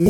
Hi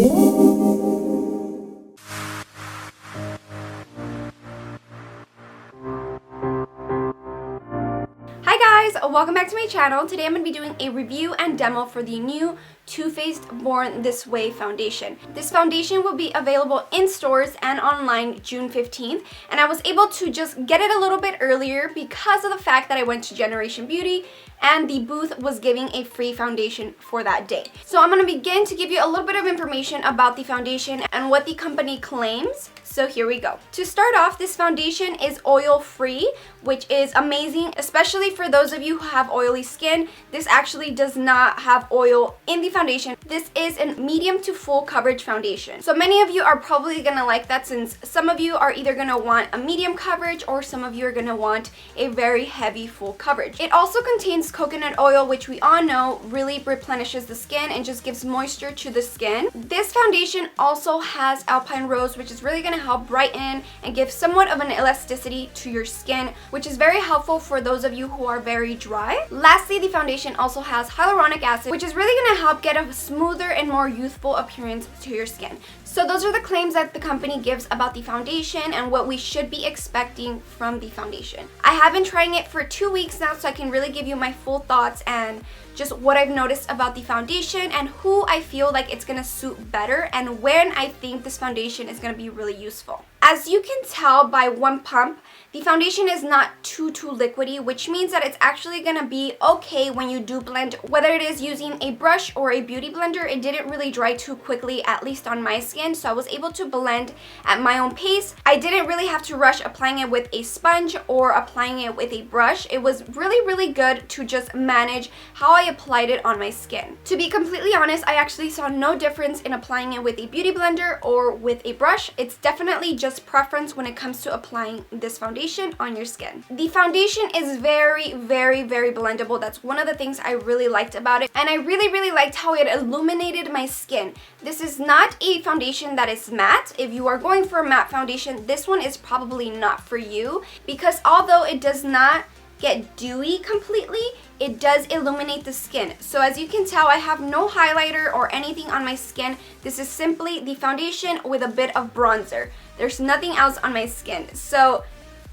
guys, welcome back to my channel. Today I'm going to be doing a review and demo for the new Too Faced Born This Way foundation. This foundation will be available in stores and online June 15th, and I was able to just get it a little bit earlier because of the fact that I went to Generation Beauty and the booth was giving a free foundation for that day. So I'm going to begin to give you a little bit of information about the foundation and what the company claims. So here we go. To start off, this foundation is oil-free, which is amazing, especially for those of you who have oily skin. This actually does not have oil in the foundation. This is a medium to full coverage foundation. So many of you are probably gonna like that, since some of you are either gonna want a medium coverage or some of you are gonna want a very heavy full coverage. It also contains coconut oil, which we all know really replenishes the skin and just gives moisture to the skin. This foundation also has alpine rose, which is really gonna help brighten and give somewhat of an elasticity to your skin, which is very helpful for those of you who are very dry. Lastly, the foundation also has hyaluronic acid, which is really going to help get a smoother and more youthful appearance to your skin. So those are the claims that the company gives about the foundation and what we should be expecting from the foundation. I have been trying it for 2 weeks now, so I can really give you my full thoughts and just what I've noticed about the foundation and who I feel like it's gonna suit better and when I think this foundation is gonna be really useful. As you can tell by one pump, the foundation is not too liquidy, which means that it's actually gonna be okay when you do blend. Whether it is using a brush or a beauty blender, it didn't really dry too quickly, at least on my skin, so I was able to blend at my own pace. I didn't really have to rush applying it with a sponge or applying it with a brush. It was really good to just manage how I applied it on my skin. To be completely honest, I actually saw no difference in applying it with a beauty blender or with a brush. It's definitely just preference when it comes to applying this foundation on your skin. The foundation is very blendable. That's one of the things I really liked about it, and I really liked how it illuminated my skin. This is not a foundation that is matte. If you are going for a matte foundation, this one is probably not for you, because although it does not get dewy completely, it does illuminate the skin. So as you can tell, I have no highlighter or anything on my skin. This is simply the foundation with a bit of bronzer. There's nothing else on my skin. So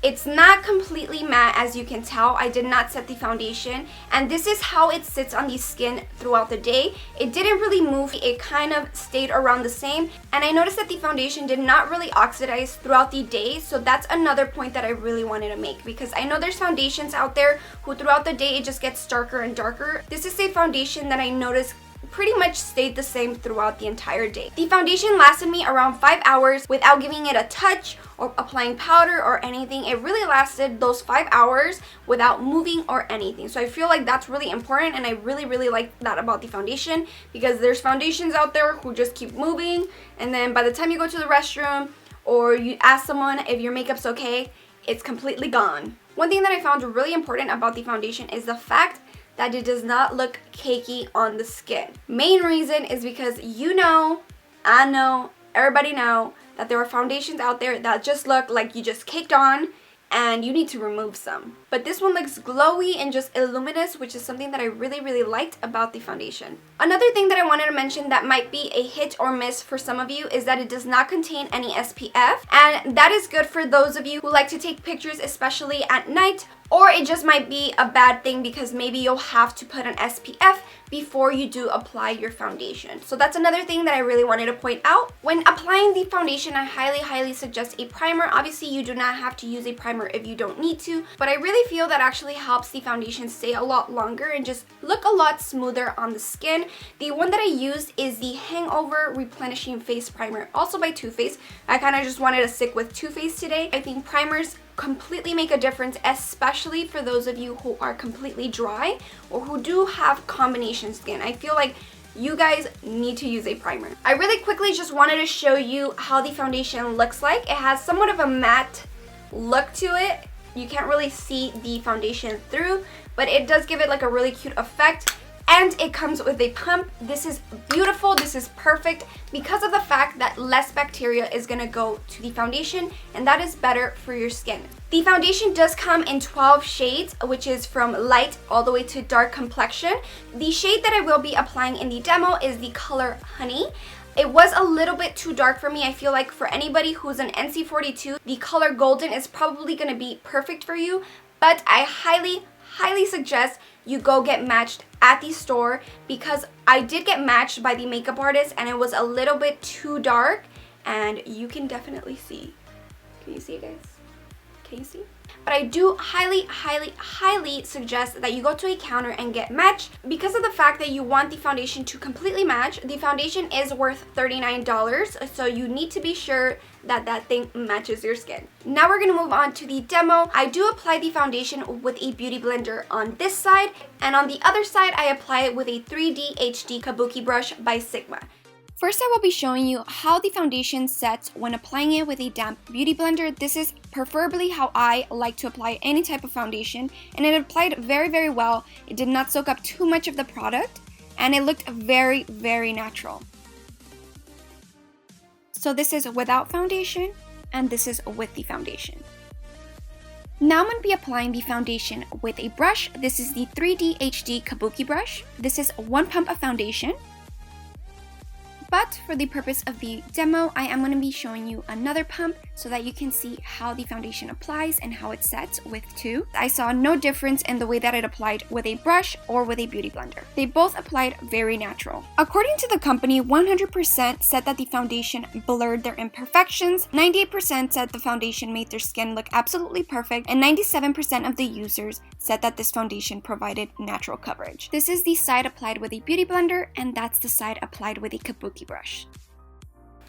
it's not completely matte, as you can tell. I did not set the foundation, and this is how it sits on the skin throughout the day. It didn't really move. It kind of stayed around the same, and I noticed that the foundation did not really oxidize throughout the day, so that's another point that I really wanted to make, because I know there's foundations out there who throughout the day it just gets darker and darker. This is a foundation that I noticed pretty much stayed the same throughout the entire day. The foundation lasted me around 5 hours without giving it a touch or applying powder or anything. It really lasted those 5 hours without moving or anything. So I feel like that's really important, and I really like that about the foundation, because there's foundations out there who just keep moving, and then by the time you go to the restroom or you ask someone if your makeup's okay, it's completely gone. One thing that I found really important about the foundation is the fact that it does not look cakey on the skin. Main reason is because you know, I know, everybody know that there are foundations out there that just look like you just caked on and you need to remove some. But this one looks glowy and just luminous, which is something that I really liked about the foundation. Another thing that I wanted to mention that might be a hit or miss for some of you is that it does not contain any SPF, and that is good for those of you who like to take pictures, especially at night, or it just might be a bad thing because maybe you'll have to put an SPF before you do apply your foundation. So that's another thing that I really wanted to point out. When applying the foundation, I highly suggest a primer. Obviously, you do not have to use a primer if you don't need to, but I really feel that actually helps the foundation stay a lot longer and just look a lot smoother on the skin. The one that I used is the Hangover Replenishing Face Primer, also by Too Faced. I kind of just wanted to stick with Too Faced today. I think primers completely make a difference, especially for those of you who are completely dry or who do have combination skin. I feel like you guys need to use a primer. I really quickly just wanted to show you how the foundation looks like. It has somewhat of a matte look to it. You can't really see the foundation through, but it does give it like a really cute effect. And it comes with a pump. This is beautiful. This is perfect because of the fact that less bacteria is going to go to the foundation, and that is better for your skin. The foundation does come in 12 shades, which is from light all the way to dark complexion. The shade that I will be applying in the demo is the color Honey. It was a little bit too dark for me. I feel like for anybody who's an NC42, the color golden is probably going to be perfect for you, but I highly suggest you go get matched at the store, because I did get matched by the makeup artist and it was a little bit too dark, and you can definitely see. Can you see it, guys? Can you see? But I do highly suggest that you go to a counter and get matched, because of the fact that you want the foundation to completely match. The foundation is worth $39, so you need to be sure that that thing matches your skin. Now we're going to move on to the demo. I do apply the foundation with a beauty blender on this side, and on the other side I apply it with a 3D HD Kabuki brush by Sigma. First, I will be showing you how the foundation sets when applying it with a damp beauty blender. This is preferably how I like to apply any type of foundation, and it applied very well. It did not soak up too much of the product, and it looked very natural. So this is without foundation, and this is with the foundation. Now I'm going to be applying the foundation with a brush. This is the 3D HD Kabuki brush. This is 1 pump of foundation. But for the purpose of the demo, I am going to be showing you another pump so that you can see how the foundation applies and how it sets with two. I saw no difference in the way that it applied with a brush or with a beauty blender. They both applied very natural. According to the company, 100% said that the foundation blurred their imperfections, 98% said the foundation made their skin look absolutely perfect, and 97% of the users said that this foundation provided natural coverage. This is the side applied with a beauty blender, and that's the side applied with a Kabuki brush.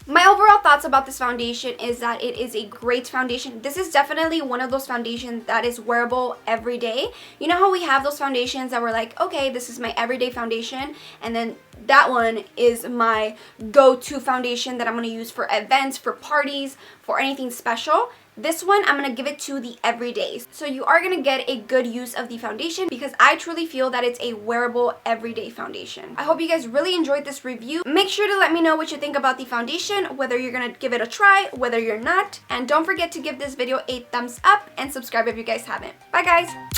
My overall thoughts about this foundation is that it is a great foundation. This is definitely one of those foundations that is wearable every day. You know how we have those foundations that we're like, okay, this is my everyday foundation, and then that one is my go-to foundation that I'm going to use for events, for parties, for anything special. This one, I'm going to give it to the everydays. So you are going to get a good use of the foundation, because I truly feel that it's a wearable everyday foundation. I hope you guys really enjoyed this review. Make sure to let me know what you think about the foundation, whether you're going to give it a try, whether you're not. And don't forget to give this video a thumbs up and subscribe if you guys haven't. Bye guys!